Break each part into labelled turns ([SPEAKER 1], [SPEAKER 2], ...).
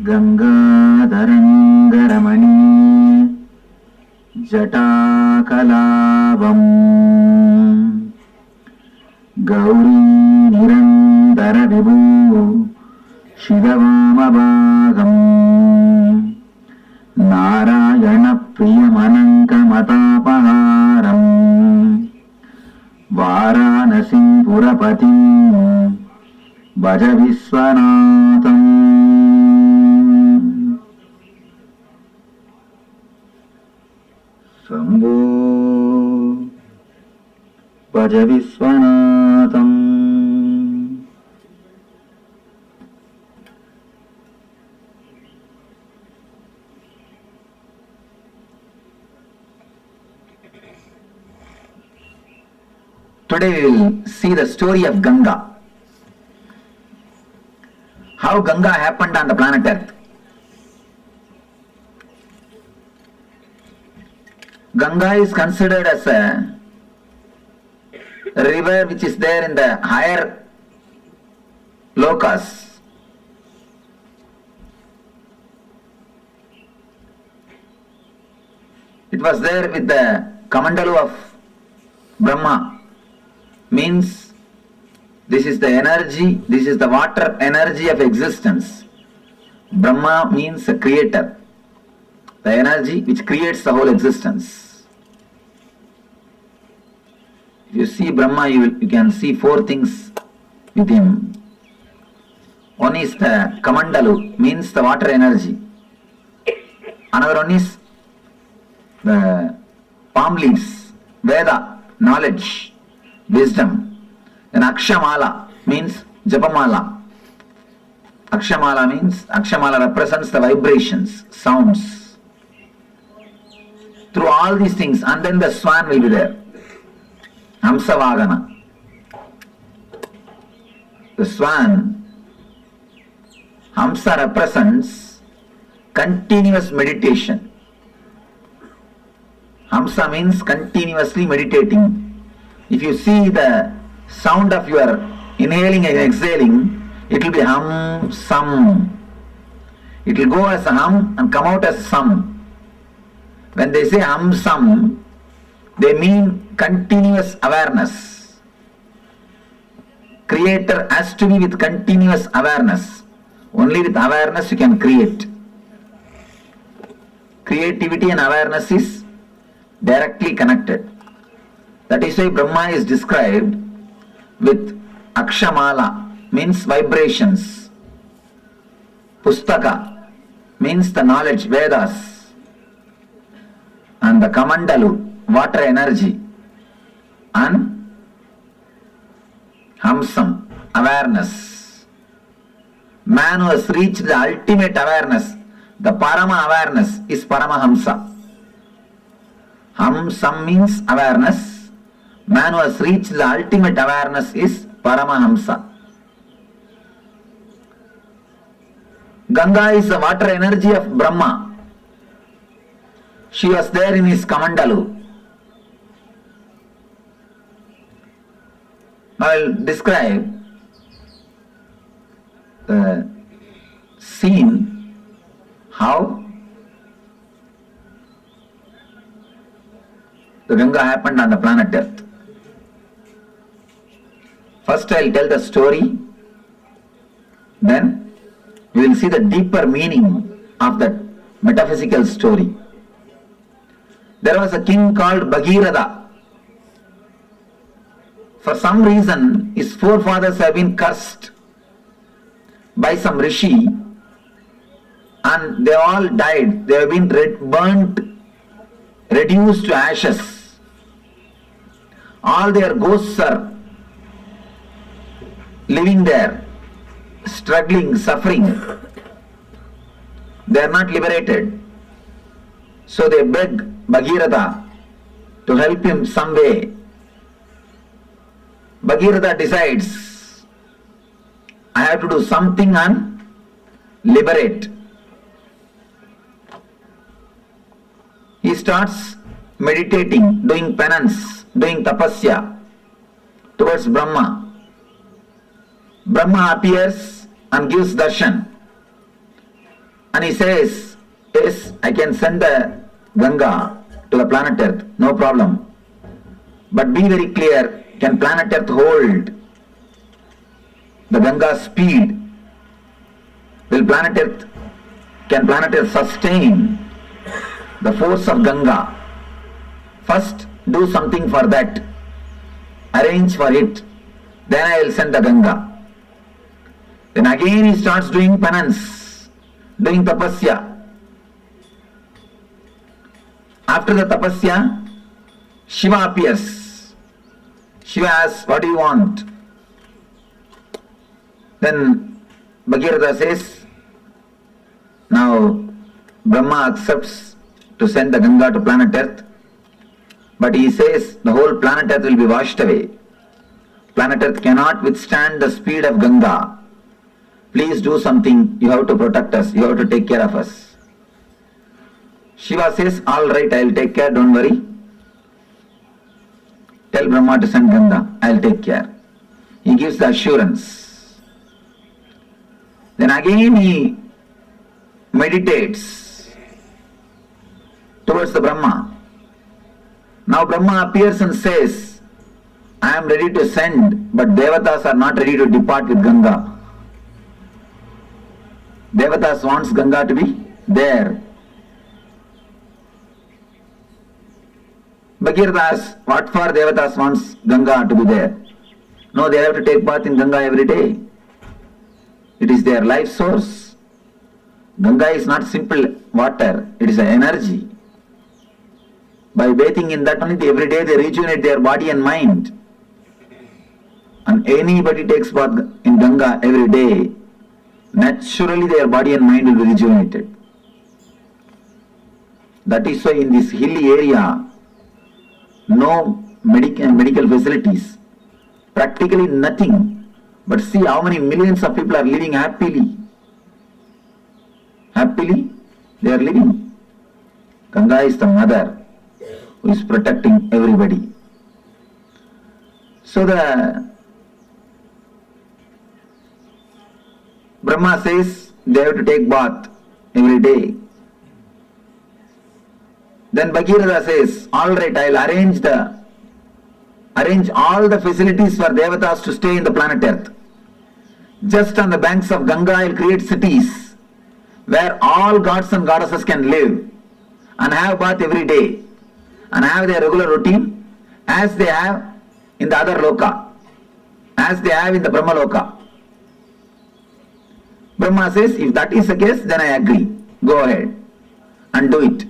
[SPEAKER 1] Gangadharangaramani Jatakalabam Gauri Nirandara Vibhu Shivamabhagam Narayana Priyamanankamatapaharam Varanasi Purapatim Bhaja Viswanatham. Sambho Bhaja Viswanatham. Today we will see the story of Ganga. How Ganga happened on the planet Earth. Ganga is considered as a river which is there in the higher lokas. It was there with the Kamandalu of Brahma. Means this is the energy, this is the water energy of existence. Brahma means a creator, the energy which creates the whole existence. If you see Brahma, you can see four things with him. One is the Kamandalu, means the water energy. Another one is the palm leaves, Veda, knowledge, wisdom. Then Akshamala means Japamala. Akshamala represents the vibrations, sounds. Through all these things, and then the swan will be there. Hamsavagana. The swan, Hamsa represents continuous meditation. Hamsa means continuously meditating. If you see the sound of your inhaling and exhaling, it will be hum, sum. It will go as a hum and come out as sum. When they say hum, sum, they mean continuous awareness. Creator has to be with continuous awareness. Only with awareness you can create. Creativity and awareness is directly connected. That is why Brahma is described with Akshamala, means vibrations. Pustaka means the knowledge, Vedas. And the Kamandalu, water energy. And Hamsam, awareness. Man who has reached the ultimate awareness, the Parama awareness, is Paramahamsa. Hamsam means awareness. Man who has reached the ultimate awareness is Paramahamsa. Ganga is the water energy of Brahma. She was there in his Kamandalu. Now I will describe the scene, how the Ganga happened on the planet Earth. First I will tell the story, then we will see the deeper meaning of that metaphysical story. There was a king called Bhagiratha. For some reason, his forefathers have been cursed by some rishi and they all died. They have been burnt, reduced to ashes. All their ghosts are living there, struggling, suffering. They are not liberated. So they beg Bhagiratha to help him some way. Bhagiratha decides, I have to do something and liberate. He starts meditating, doing penance, doing tapasya towards Brahma. Brahma appears and gives darshan. And he says, yes, I can send the Ganga to the planet Earth, no problem. But be very clear, can planet Earth hold the Ganga's speed? Can planet Earth sustain the force of Ganga? First, do something for that. Arrange for it. Then I will send the Ganga. Then again he starts doing penance, doing tapasya. After the tapasya, Shiva appears. Shiva asks, what do you want? Then Bhagirath says, now Brahma accepts to send the Ganga to planet Earth, but he says the whole planet Earth will be washed away. Planet Earth cannot withstand the speed of Ganga. Please do something, you have to protect us, you have to take care of us. Shiva says, all right, I will take care, don't worry. Tell Brahma to send Ganga, I will take care. He gives the assurance. Then again he meditates towards the Brahma. Now Brahma appears and says, I am ready to send, but devatas are not ready to depart with Ganga. Devatas wants Ganga to be there. Bhagirath asks, what for devatas wants Ganga to be there? No, they have to take bath in Ganga every day. It is their life source. Ganga is not simple water, it is an energy. By bathing in that only, every day they rejuvenate their body and mind. And anybody takes bath in Ganga every day, naturally their body and mind will be rejuvenated. That is why in this hilly area, no medical facilities, practically nothing. But see how many millions of people are living happily. Happily, they are living. Ganga is the mother who is protecting everybody. So the Brahma says they have to take bath every day. Then Bhagirath says, all right, I will arrange all the facilities for devatas to stay in the planet Earth. Just on the banks of Ganga, I will create cities where all gods and goddesses can live and have bath every day and have their regular routine as they have in the other loka, as they have in the Brahma loka. Brahma says, if that is the case, then I agree. Go ahead and do it.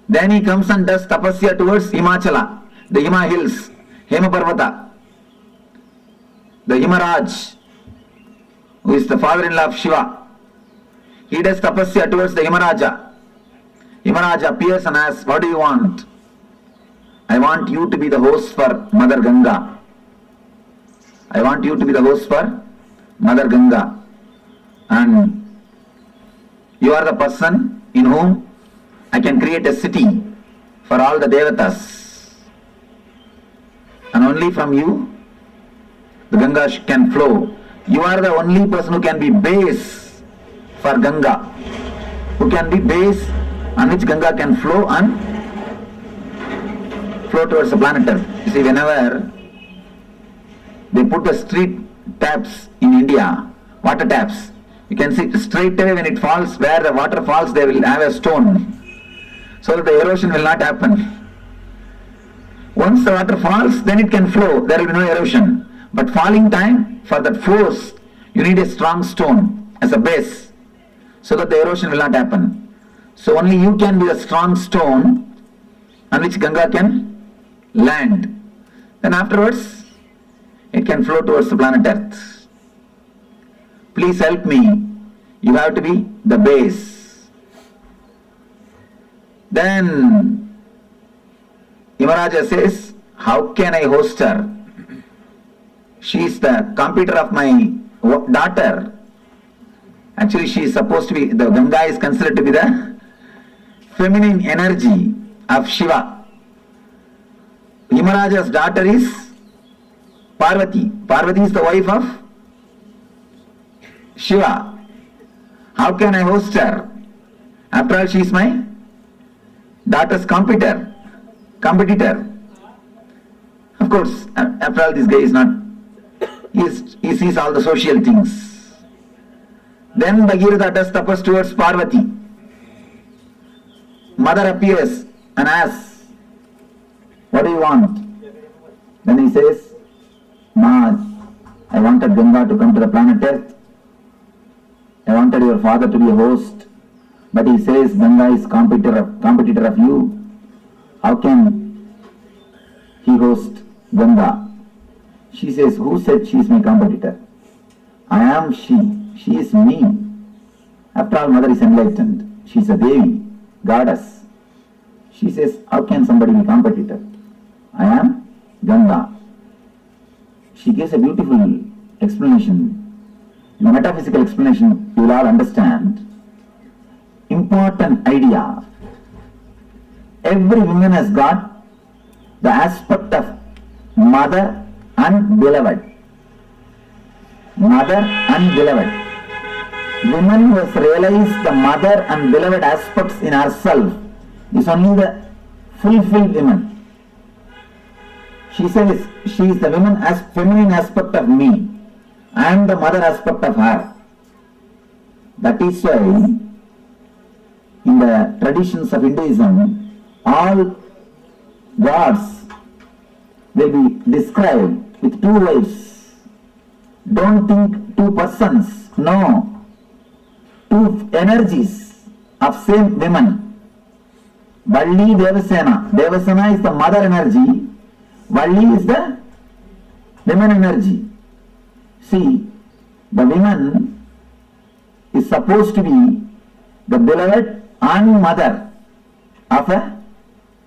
[SPEAKER 1] Then he comes and does tapasya towards Himachala, the Hima hills, Hema Parvata. The Himaraj, who is the father-in-law of Shiva, he does tapasya towards the Himaraja. Himaraja appears and asks, what do you want? I want you to be the host for Mother Ganga. I want you to be the host for Mother Ganga. And you are the person in whom I can create a city for all the devatas. And only from you the Ganga can flow. You are the only person who can be base for Ganga, who can be base on which Ganga can flow and flow towards the planet Earth. You see, whenever they put the street taps in India, water taps, you can see straight away when it falls, where the water falls, they will have a stone, so that the erosion will not happen. Once the water falls, then it can flow, there will be no erosion. But falling time, for that force, you need a strong stone as a base, so that the erosion will not happen. So only you can be the strong stone on which Ganga can land. Then afterwards, it can flow towards the planet Earth. Please help me. You have to be the base. Then Himaraja says, how can I host her? She is the computer of my daughter. Actually, she is supposed to be, the Ganga is considered to be the feminine energy of Shiva. Himaraja's daughter is Parvati. Parvati is the wife of Shiva. How can I host her? After all, she is my daughter's competitor. Of course, after all, this guy is not, he sees all the social things. Then Bhagirath does tapas towards Parvati. Mother appears and asks, what do you want? Then he says, Ma, I wanted Ganga to come to the planet Earth. I wanted your father to be a host. But he says Ganga is competitor of you. How can he host Ganga? She says, who said she is my competitor? I am she. She is me. After all, mother is enlightened. She is a Devi, goddess. She says, how can somebody be competitor? I am Ganga. She gives a beautiful explanation. The metaphysical explanation you will all understand. Important idea. Every woman has got the aspect of mother and beloved. Mother and beloved. Woman who has realized the mother and beloved aspects in herself is only the fulfilled woman. She says she is the woman as feminine aspect of me. I am the mother aspect of her. That is why in the traditions of Hinduism, all gods will be described with two wives. Don't think two persons, no. Two energies of same woman. Valli Devasena. Devasena is the mother energy. Valli is the women energy. See, the woman is supposed to be the beloved and mother of a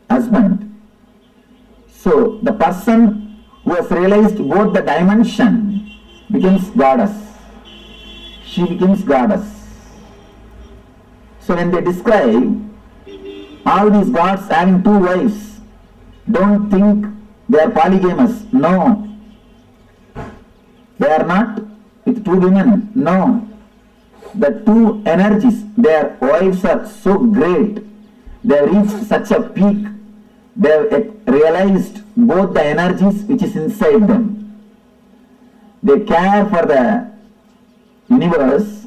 [SPEAKER 1] husband. So, the person who has realized both the dimension becomes goddess. She becomes goddess. So, when they describe all these gods having two wives, don't think they are polygamous. No. They are not with two women. No. The two energies, their wives are so great. They have reached such a peak. They have realized both the energies which is inside them. They care for the universe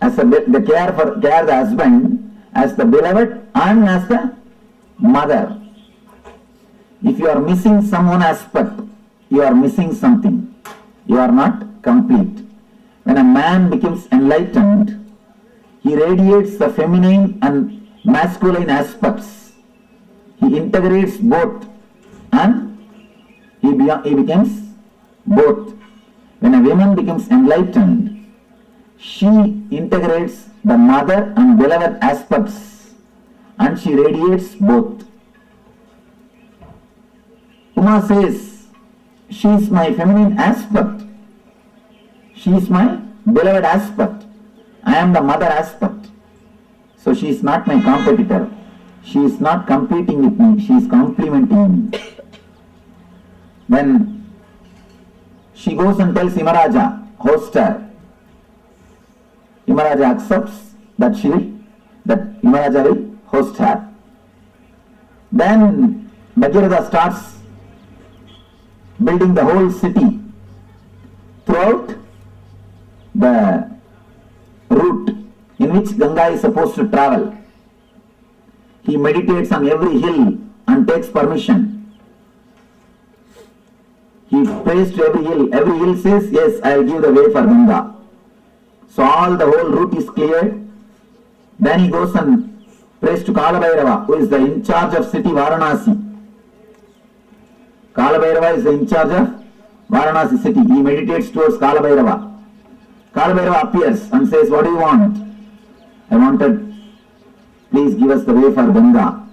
[SPEAKER 1] as they care the husband as the beloved and as the mother. If you are missing some one aspect, you are missing something. You are not complete. When a man becomes enlightened, he radiates the feminine and masculine aspects. He integrates both and he becomes both. When a woman becomes enlightened, she integrates the mother and beloved aspects and she radiates both. Uma says, she is my feminine aspect. She is my beloved aspect. I am the mother aspect. So she is not my competitor. She is not competing with me. She is complementing me. When she goes and tells Himaraja, host her, Himaraja accepts that that Himaraja will host her. Then Bhagirath starts building the whole city throughout the route in which Ganga is supposed to travel. He meditates on every hill and takes permission. He prays to every hill. Every hill says, yes, I will give the way for Ganga. So all the whole route is cleared. Then he goes and prays to Kalabhairava, who is the in charge of city Varanasi. Kalabhairava is in charge of Varanasi city. He meditates towards Kalabhairava. Kalabhairava appears and says, what do you want? I wanted, please give us the way for Ganga.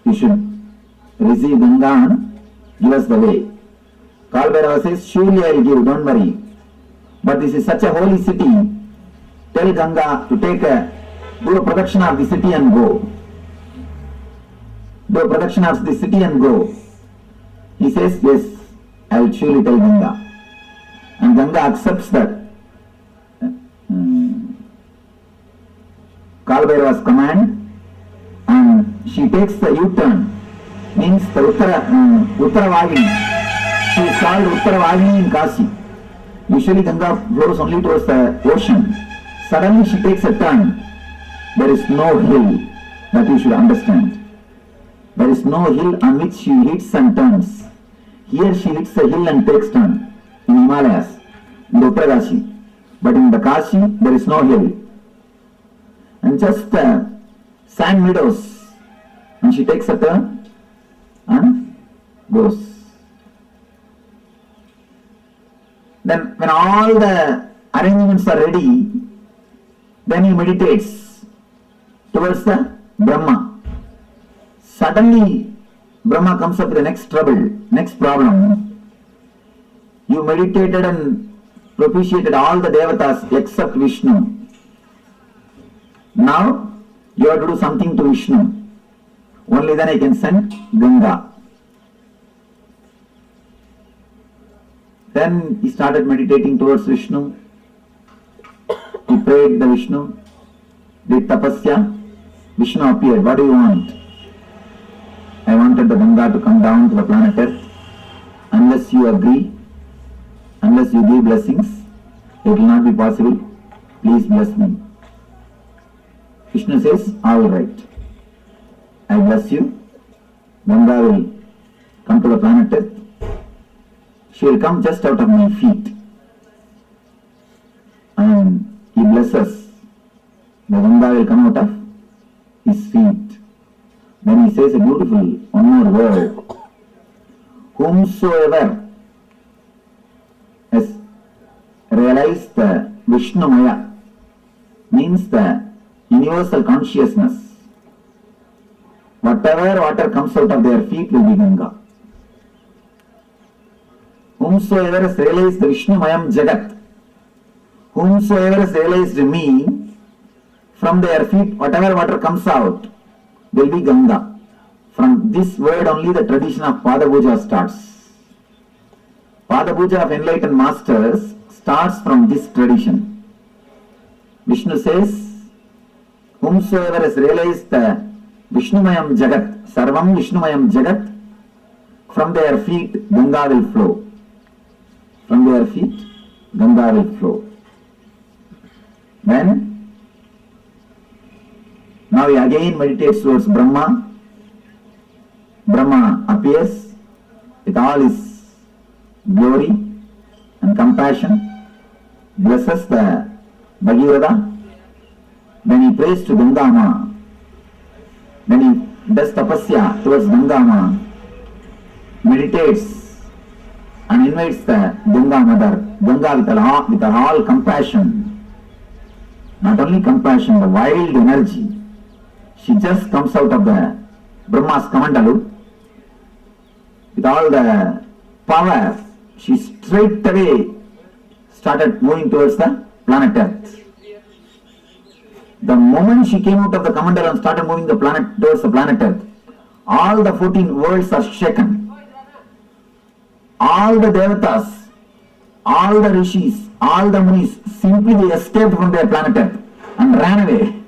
[SPEAKER 1] You should receive Ganga and give us the way. Kalabhairava says, surely I will give, don't worry. But this is such a holy city. Tell Ganga to do a production of the city and go. Do a production of the city and go. He says, yes, I will surely tell Ganga. And Ganga accepts that. Kalbhairava's command, and she takes the U-turn, means the Uttaravagini. She is called Uttaravagini in Kashi. Usually Ganga flows only towards the ocean. Suddenly she takes a turn. There is no hill, that you should understand. There is no hill on which she hits and turns. Here she hits the hill and takes turn in Himalayas, in the Uttarakashi. But in the Kashi, there is no hill. And just sand meadows. And she takes a turn and goes. Then when all the arrangements are ready, then he meditates towards the Brahma. Suddenly Brahma comes up with the next trouble, next problem. You meditated and propitiated all the devatas except Vishnu. Now you have to do something to Vishnu. Only then I can send Ganga. Then he started meditating towards Vishnu. He prayed the Vishnu, did tapasya. Vishnu appeared. What do you want? I wanted the Ganga to come down to the planet Earth. Unless you agree, unless you give blessings, it will not be possible. Please bless me. Vishnu says, all right. I bless you. Ganga will come to the planet Earth. She will come just out of my feet. And he blesses. The Ganga will come out of his feet. Then he says a beautiful one more word. Whomsoever has realized the Vishnu Maya, means the universal consciousness. Whatever water comes out of their feet will be Ganga. Whomsoever has realized the Vishnu Mayam Jagat, whomsoever has realized me, from their feet whatever water comes out will be Ganga. From this word only the tradition of Pada Puja starts. Pada Puja of enlightened masters starts from this tradition. Vishnu says, whomsoever has realized the Vishnumayam Jagat, Sarvam Vishnumayam Jagat, from their feet Ganga will flow. From their feet Ganga will flow. Then now he again meditates towards Brahma. Brahma appears with all his glory and compassion, blesses the Bhagirata. Then he prays to Ganga Ma. Then he does tapasya towards Ganga Ma, meditates and invites the Ganga Mother. Ganga with all compassion, not only compassion, the wild energy. She just comes out of the Brahma's Kamandalu with all the power. She straight away started moving towards the planet Earth. The moment she came out of the Kamandalu and started moving the planet towards the planet Earth, all the 14 worlds are shaken. All the devatas, all the rishis, all the munis, simply they escaped from their planet Earth and ran away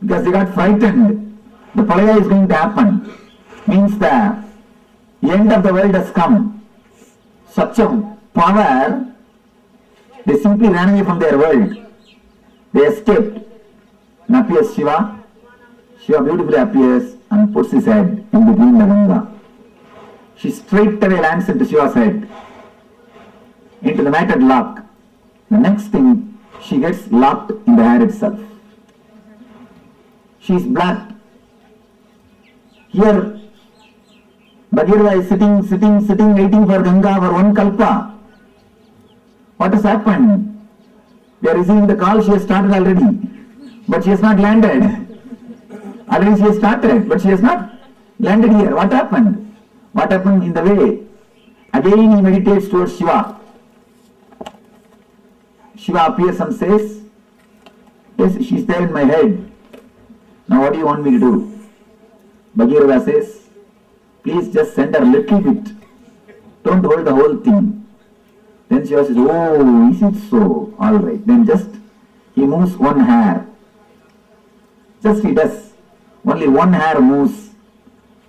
[SPEAKER 1] because they got frightened. The Pralaya is going to happen. Means the end of the world has come. Such a power, they simply ran away from their world. They escaped. And appears Shiva. Shiva beautifully appears and puts his head in between the Ganga. She straight away lands into Shiva's head, into the matted lock. The next thing, she gets locked in the hair itself. She is black. Here, Bhagirata is sitting, waiting for Ganga for one kalpa. What has happened? We are receiving the call, she has started already, but she has not landed. Already she has started, but she has not landed here. What happened? What happened in the way? Again he meditates towards Shiva. Shiva appears and says, yes, she is there in my head. Now what do you want me to do? Bhagirata says, please just send her a little bit. Don't hold the whole thing. Then Shiva says, oh, is it so? Alright. Then just, he moves one hair. Just he does. Only one hair moves,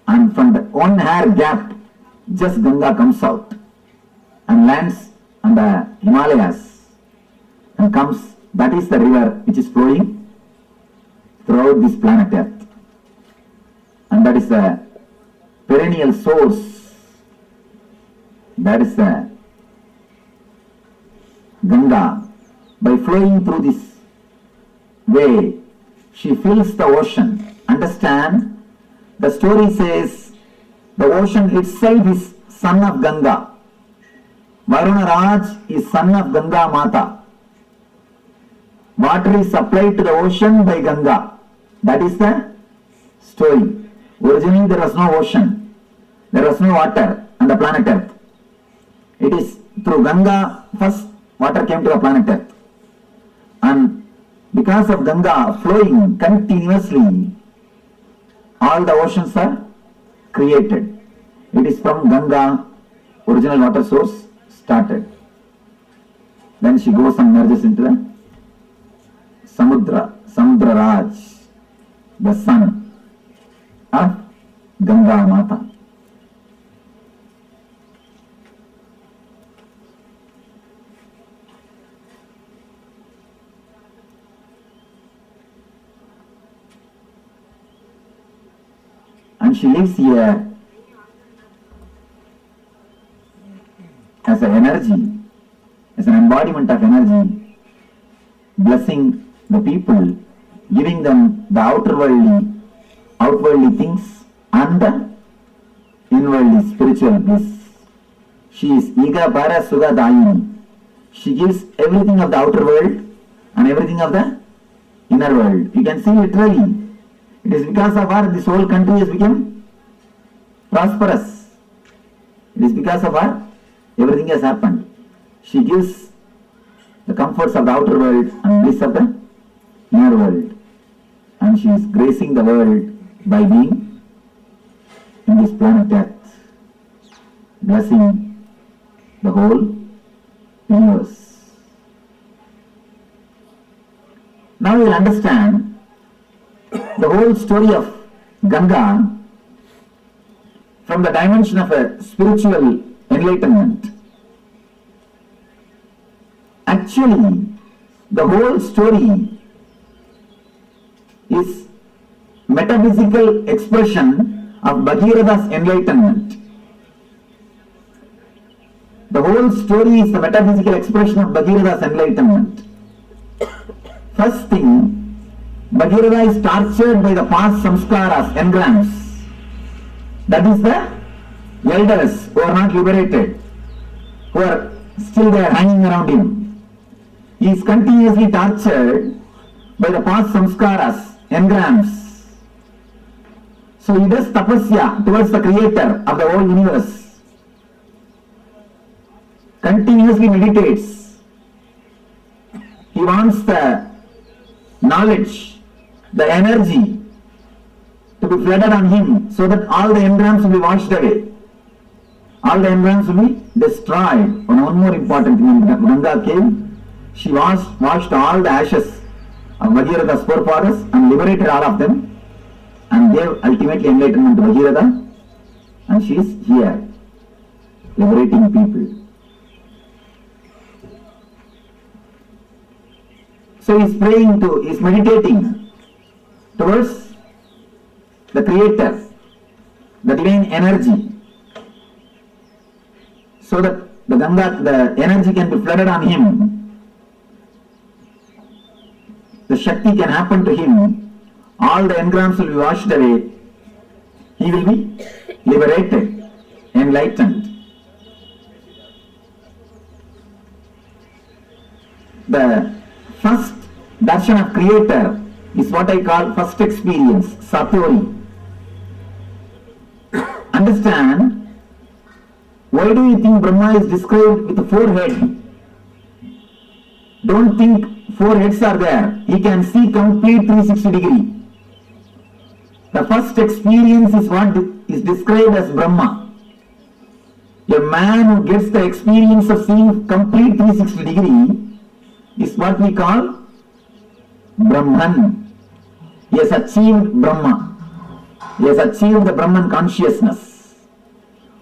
[SPEAKER 1] and from the one hair gap, just Ganga comes out and lands on the Himalayas and comes. That is the river which is flowing throughout this planet Earth. And that is the perennial source. That is the Ganga. By flowing through this way, she fills the ocean. Understand? The story says the ocean itself is son of Ganga. Varuna Raj is son of Ganga Mata. Water is supplied to the ocean by Ganga. That is the story. Originally there was no ocean. There was no water on the planet Earth. It is through Ganga first water came to the planet Earth. And because of Ganga flowing continuously, all the oceans are created. It is from Ganga, original water source started. Then she goes and merges into the Samudra Raj, the son of Ganga Mata. And she lives here as an energy, as an embodiment of energy, blessing the people, giving them the outwardly things and the inwardly spiritual bliss. She is Iga Para Suga Dayini. She gives everything of the outer world and everything of the inner world. You can see literally. It is because of her this whole country has become prosperous. It is because of her everything has happened. She gives the comforts of the outer world and bliss of the inner world. And she is gracing the world by being in this planet Earth, blessing the whole universe. Now you will understand the whole story of Ganga from the dimension of a spiritual enlightenment. Actually, the whole story is metaphysical expression of Bhagirath's enlightenment. The whole story is the metaphysical expression of Bhagirath's enlightenment. First thing, Bhagiratha is tortured by the past samskaras, engrams. That is the elders who are not liberated, who are still there hanging around him. He is continuously tortured by the past samskaras, engrams. So he does tapasya towards the creator of the whole universe. Continuously meditates. He wants the knowledge, the energy to be flooded on him so that all the engrams will be washed away. All the engrams will be destroyed. And one more important thing, when Ganga came, she washed all the ashes of Bhagiratha's forefathers and liberated all of them and gave ultimately enlightenment to Bhagiratha, and she is here liberating people. So he is praying he is meditating towards the Creator, the divine energy, so that the Ganga, the energy can be flooded on him, the Shakti can happen to him, all the engrams will be washed away, he will be liberated, enlightened. The first darshan of Creator is what I call first experience, Satori. Understand, why do you think Brahma is described with 4 heads? Don't think 4 heads are there. He can see complete 360 degree. The first experience is what is described as Brahma. A man who gets the experience of seeing complete 360 degree is what we call Brahman. He has achieved Brahma. He has achieved the Brahman consciousness.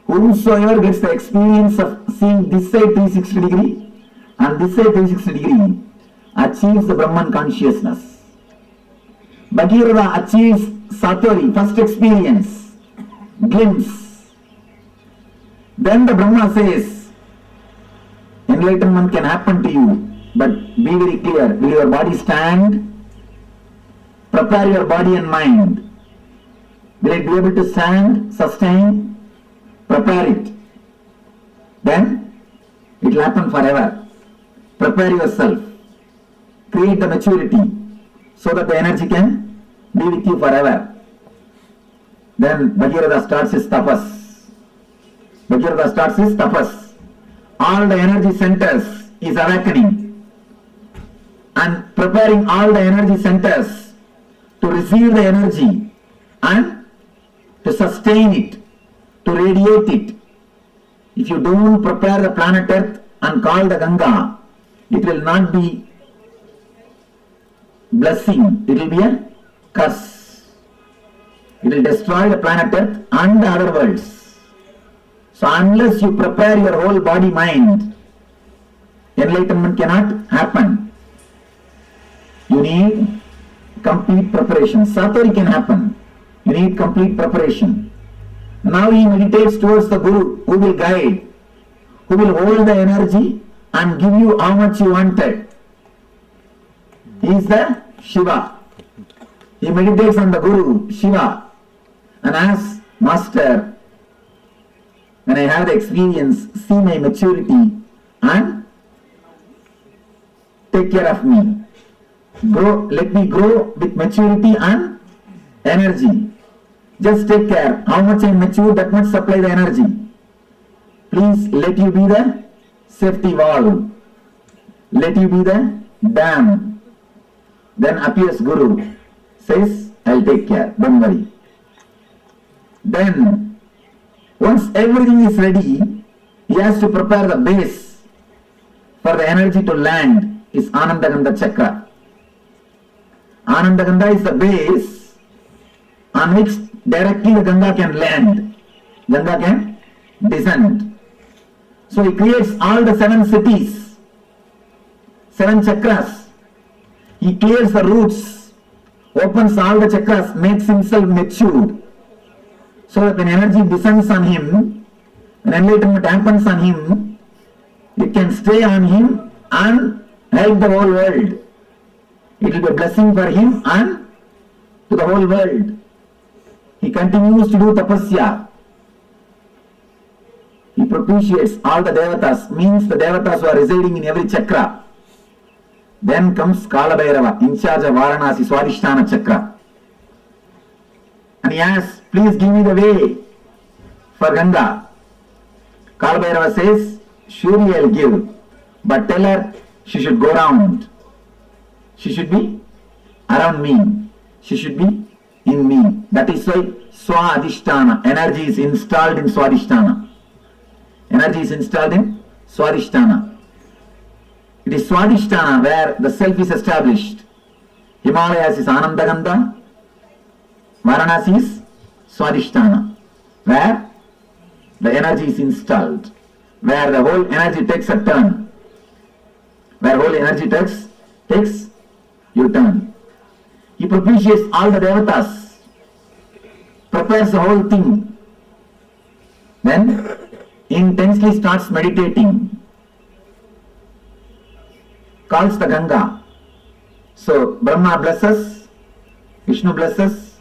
[SPEAKER 1] Whosoever gets the experience of seeing this side 360 degree and this side 360 degree achieves the Brahman consciousness. Bhagirava achieves Satori, first experience, glimpse. Then the Brahma says, enlightenment can happen to you, but be very clear, will your body stand? Prepare your body and mind. Will it be able to stand, sustain? Prepare it. Then it will happen forever. Prepare yourself. Create the maturity so that the energy can be with you forever. Then Bhagirata starts his tapas. Bhagirata starts his tapas. All the energy centers is awakening and preparing all the energy centers to receive the energy and to sustain it, to radiate it. If you don't prepare the planet Earth and call the Ganga, it will not be blessing, it will be a curse. It will destroy the planet Earth and the other worlds. So unless you prepare your whole body mind, enlightenment cannot happen. You need complete preparation. Satori can happen. You need complete preparation. Now he meditates towards the Guru who will guide, who will hold the energy and give you how much you wanted. He is the Shiva. He meditates on the Guru, Shiva, and asks, Master, when I have the experience, see my maturity and take care of me. Grow, let me grow with maturity and energy. Just take care. How much I mature, that much supply the energy. Please let you be the safety valve. Let you be the dam. Then appears Guru. Says, I'll take care. Don't worry. Then, once everything is ready, he has to prepare the base for the energy to land. Is Anandagandha Chakra. Anandagandha is the base on which directly the Ganga can land. Ganga can descend. So he creates all the 7 cities, 7 chakras. He clears the roots, opens all the chakras, makes himself matured. So that when energy descends on him, when enlightenment happens on him, it can stay on him and help the whole world. It will be a blessing for him and to the whole world. He continues to do tapasya. He propitiates all the devatas, means the devatas who are residing in every chakra. Then comes Kala Bhairava, in charge of Varanasi Swadhisthana Chakra. And he asks, please give me the way for Ganga. Kala Bhairava says, surely I'll give, but tell her she should go round. She should be around me. She should be in me. That is why Swadhisthana, energy is installed in Swadhisthana. Energy is installed in Swadhisthana. It is Swadhisthana where the self is established. Himalayas is Anandagandha. Varanasi is Swadhisthana, where the energy is installed, where the whole energy takes a turn. Where whole energy takes U-turn. He propitiates all the devatas, prepares the whole thing, then intensely starts meditating, calls the Ganga. So Brahma blesses, Vishnu blesses,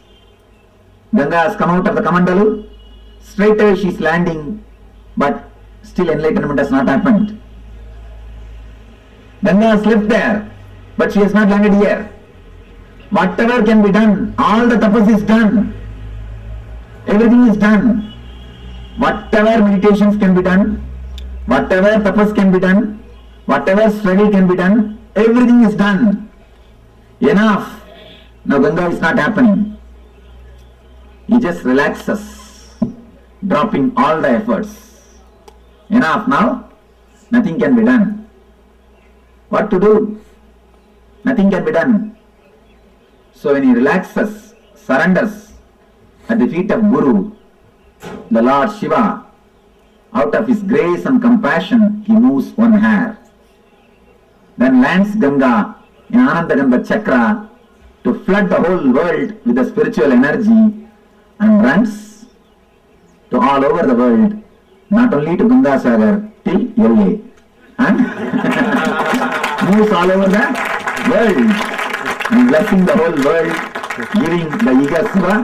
[SPEAKER 1] Ganga has come out of the Kamandalu, straight away she is landing, but still enlightenment has not happened. Ganga has left there, but she has not landed here. Whatever can be done, all the tapas is done. Everything is done. Whatever meditations can be done, whatever tapas can be done, whatever struggle can be done, everything is done. Enough. Now Ganga is not happening. He just relaxes, dropping all the efforts. Enough now, nothing can be done. What to do? Nothing can be done. So when he relaxes, surrenders at the feet of Guru, the Lord Shiva, out of his grace and compassion, he moves one hair. Then lands Ganga in Anandagandha Chakra to flood the whole world with the spiritual energy, and runs to all over the world, not only to Ganga Sagar, till LA. And moves all over the world and blessing the whole world, giving the Iga Suga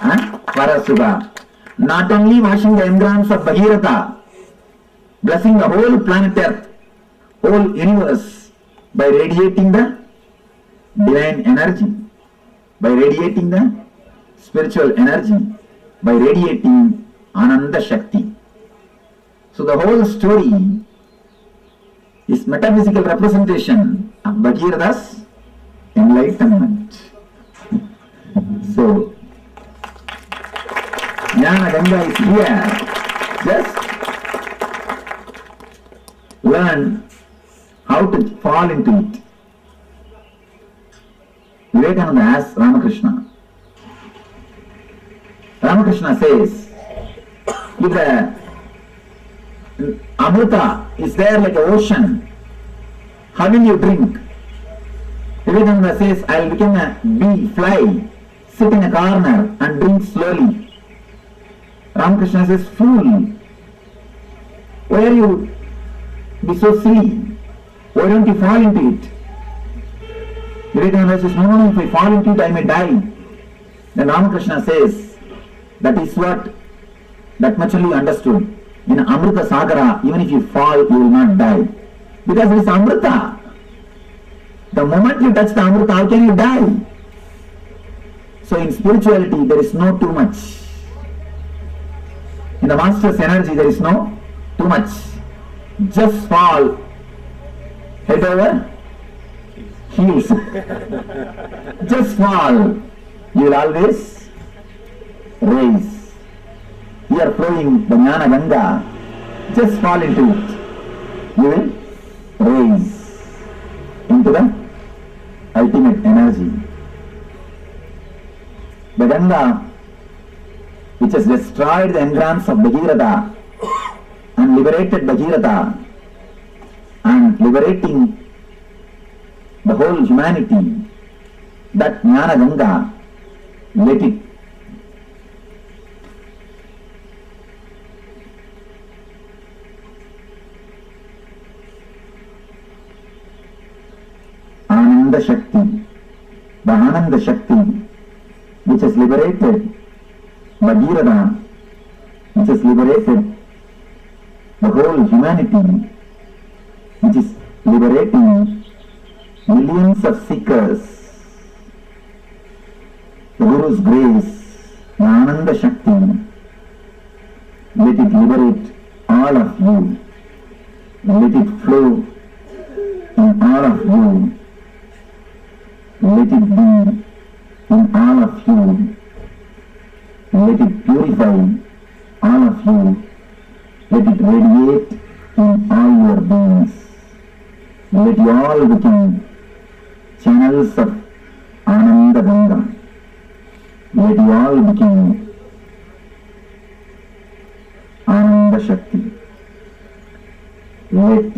[SPEAKER 1] and Parasuga. Not only washing the engrams of Bhagirath, blessing the whole planet Earth, whole universe, by radiating the divine energy, by radiating the spiritual energy, by radiating Ananda Shakti. So the whole story is metaphysical representation of Bhagirath's enlightenment. So Jnana Ganga is here. Just learn how to fall into it. Vivekananda asks Ramakrishna. Ramakrishna says, if the Amrita is there like an ocean, how will you drink? Nithyananda says, I will become a bee, fly, sit in a corner and drink slowly. Ramakrishna says, fool, why are you be so silly? Why don't you fall into it? Nithyananda says, no, if I fall into it, I may die. Then Ramakrishna says, that is what, that much only understood. In Amrita Sagara, even if you fall, you will not die. Because it is Amrita. The moment you touch the Amrita, how can you die? So in spirituality, there is no too much. In the Master's energy, there is no too much. Just fall, head over heels. Just fall, you will always rise. You are flowing the Jnana Ganga, just fall into it. You will rise into the ultimate energy. The Ganga, which has destroyed the engrams of Bhagirath and liberated Bhagirath and liberating the whole humanity, that Jnana Ganga, let it Ananda Shakti, the Ananda Shakti, which has liberated Bhagirath, which has liberated the whole humanity, which is liberating millions of seekers. The Guru's grace, the Ananda Shakti, let it liberate all of you, let it flow in all of you. Let it be in all of you. Let it purify all of you. Let it radiate in all your beings. Let you all become channels of Ananda Ganga. Let you all become Ananda Shakti. Let